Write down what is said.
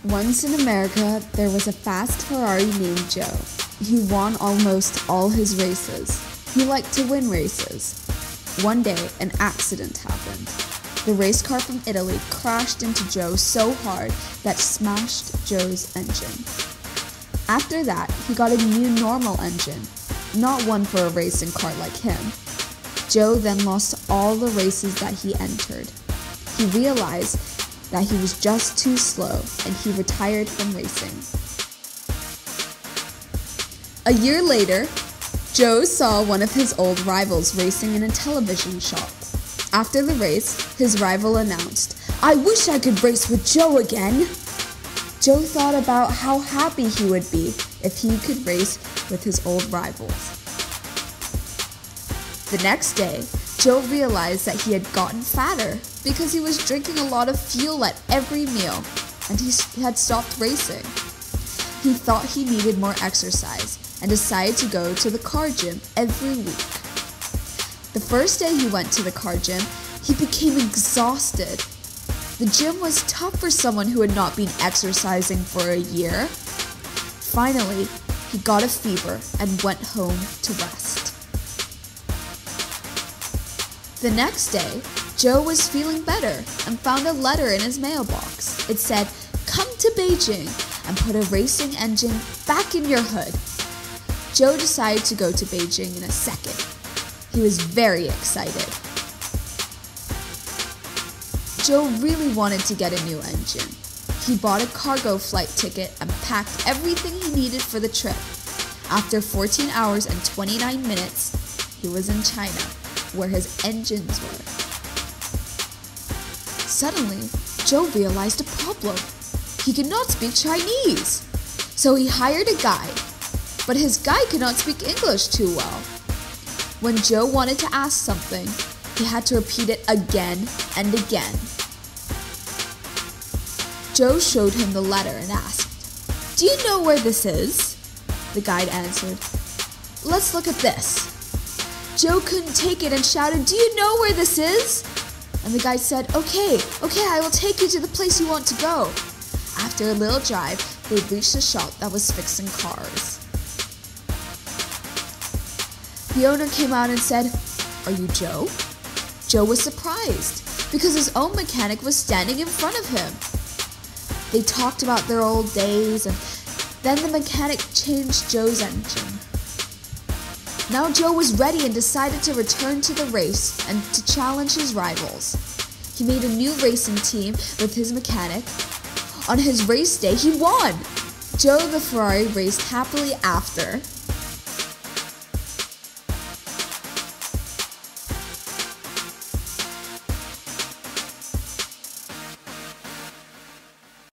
Once in America, there was a fast Ferrari named Joe. He won almost all his races. He liked to win races. One day, an accident happened. The race car from Italy crashed into Joe so hard that smashed Joe's engine. After that, he got a new normal engine, not one for a racing car like him. Joe then lost all the races that he entered. He realized that he was just too slow and he retired from racing. A year later, Joe saw one of his old rivals racing in a television shop. After the race, his rival announced, "I wish I could race with Joe again." Joe thought about how happy he would be if he could race with his old rivals. The next day, Joe realized that he had gotten fatter because he was drinking a lot of fuel at every meal, and he had stopped racing. He thought he needed more exercise and decided to go to the car gym every week. The first day he went to the car gym, he became exhausted. The gym was tough for someone who had not been exercising for a year. Finally, he got a fever and went home to rest. The next day, Joe was feeling better and found a letter in his mailbox. It said, "Come to Beijing and put a racing engine back in your hood." Joe decided to go to Beijing in a second. He was very excited. Joe really wanted to get a new engine. He bought a cargo flight ticket and packed everything he needed for the trip. After 14 hours and 29 minutes, he was in China, where his engines were. Suddenly, Joe realized a problem. He could not speak Chinese. So he hired a guide, but his guide could not speak English too well. When Joe wanted to ask something, he had to repeat it again and again. Joe showed him the letter and asked, "Do you know where this is?" The guide answered, "Let's look at this." Joe couldn't take it and shouted, "Do you know where this is?" And the guide said, Okay, I will take you to the place you want to go." After a little drive, they reached a shop that was fixing cars. The owner came out and said, "Are you Joe?" Joe was surprised because his own mechanic was standing in front of him. They talked about their old days, and then the mechanic changed Joe's engine. Now Joe was ready and decided to return to the race and to challenge his rivals. He made a new racing team with his mechanic. On his race day, he won! Joe the Ferrari raced happily after.